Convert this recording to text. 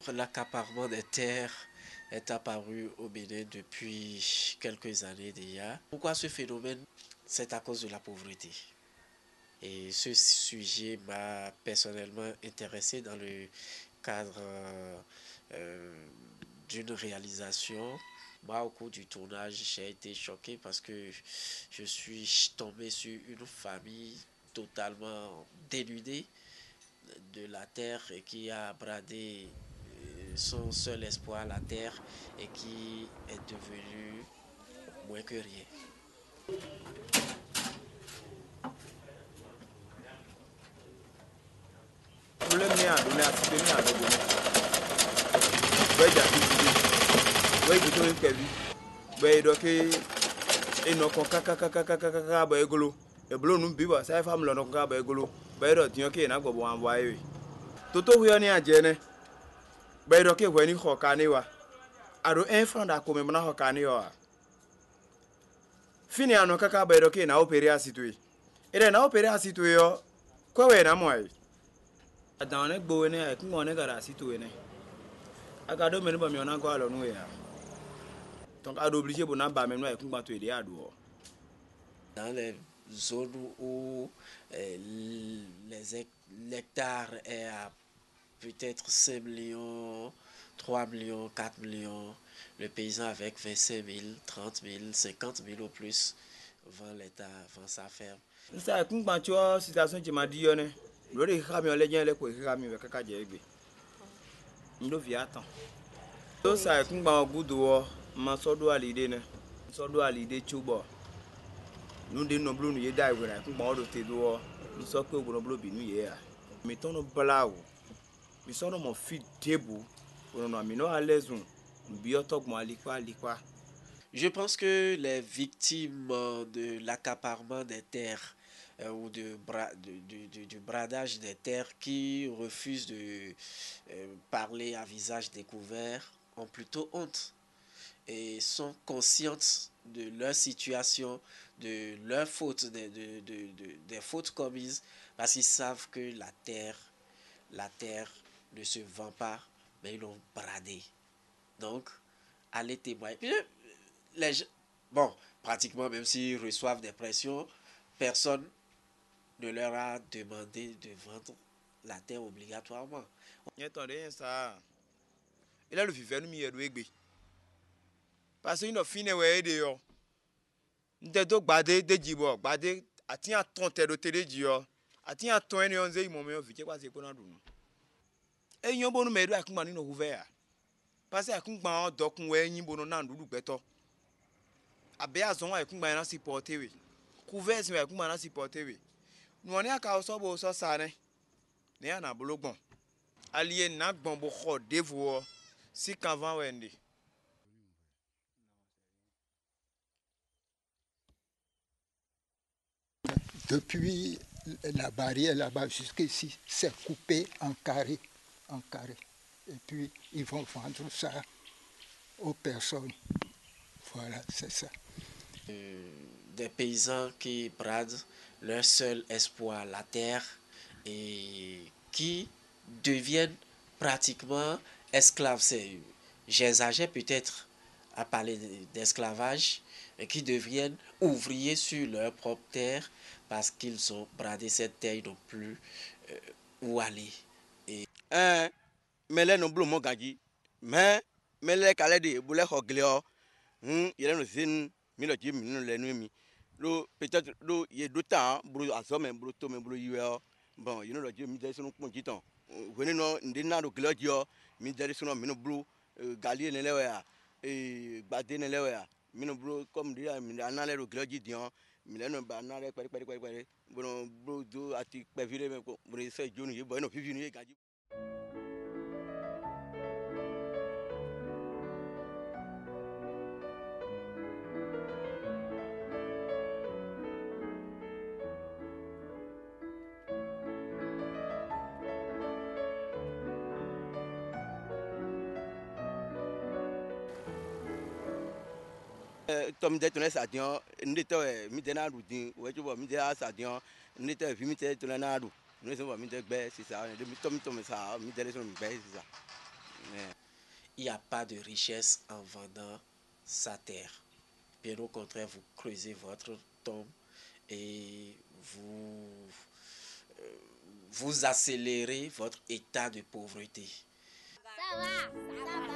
L'accaparement des terres est apparu au Bénin depuis quelques années déjà. Pourquoi ce phénomène? C'est à cause de la pauvreté. Et ce sujet m'a personnellement intéressé dans le cadre d'une réalisation. Moi, au cours du tournage, j'ai été choqué parce que je suis tombé sur une famille totalement dénudée de la terre et qui a bradé son seul espoir, la terre, et qui est devenu moins que rien. Problème ni ado ni asite ni ado bo gbe ja ti ti gbe bi to kevi gbe do ke eno kon kaka ba egolo e blo nu bi ba sai fam lo no kan ba egolo gbe do tiyan ke na gbo wan wa e toto hu yo ni aje ne gbe do ke we ni ho ka ni wa ado enfant da ko me na ho ka ni yo fini ano kaka ba do ke na opere asitwe ere na opere asitwe yo ko we na mo ai dans les bonnes qui m'ont négara citoyen agado menu ba mi ona ko alo nu ya donc ado obligé pour na ba menu e kun gba to ede ado dans les zones où l'hectare est à peut-être 5 millions, 3 millions, 4 millions, le paysan avec 25 000, 30 000, 50 000 au plus vend l'État, vend sa ferme. Ça kun gba tu situation qui m'a dit yo ne lori khami ole jen le ko khami we kaka je egbe ndo vi atan to sa kun gba gudu wo ma sodo alide ne sodo alide chubo nu de no blu nu ye dai we na kun gba odo te do nu so pe ogbon blu bi nu ye ya mi ton no blawo mi so no mo fi debu ono no mi no alezun bi otogbon alipa. Je pense que les victimes de l'accaparement des terres ou du bradage des terres qui refusent de parler à visage découvert ont plutôt honte et sont conscientes de leur situation, de leurs fautes, des fautes commises, parce qu'ils savent que la terre ne se vend pas, mais ils l'ont bradée. Donc, allez témoigner. Bon, pratiquement, même s'ils reçoivent des pressions, personne ne leur a demandé de vendre la terre obligatoirement. Attendez, ça. Il a le vivre nous mieux de parce que une fine ouais de yo. Nde do gbade de jibo, gbade ati aton te do tele ji yo. Ati aton eni onze imo me ofike pa se ko na dunu. E yon bonu me do akun ma ni no ouvert. Parce que akun gba dokun we yin bonu na ndudu gbeto. Abe azon wa akun gba na supporter we. Couvert se akun ma na supporter we. Nu oni aka so bo so sa ne. Ne ya na bologbon. Aliye na gbon bo kho devo si kan van wende. Depuis la barrière là-bas jusqu'ici, c'est coupé en carré, en carré. Et puis, ils vont vendre ça aux personnes. Voilà, c'est ça. Des paysans qui bradent leur seul espoir, la terre, et qui deviennent pratiquement esclaves. J'exagère peut-être à parler d'esclavage, et qui deviennent ouvriers sur leur propre terre parce qu'ils ont bradé cette terre, ils n'ont plus où aller. Et mais les nobles m'ont gagné, mais les calés boulets hoglio, il y a une mi lo jimi no le nu mi lo peut-être lo ye do ta bro azome bro to me bro yiwe bon you know lo jimi de sunu pon jitan we no ndi na do glogio mi de sunu mi no bro galie ne lewe ya gbade ne lewe ya mi no bro comme dia mi anale do glogi dian mi le no ba na re pere bro do ati pe vire me ko bro se jonu ye boy no fifi ni ye gaji. Tom de tourner sadion, n'était midena routine, ou tu vois midena sadion, n'était vimité tourner nadu. Nous sommes midé bé, c'est ça, tom ça, midé son bé, c'est ça. Il n'y a pas de richesse en vendant sa terre. Bien au contraire, vous creusez votre tombe et vous accélérez votre état de pauvreté. Ça va, ça va.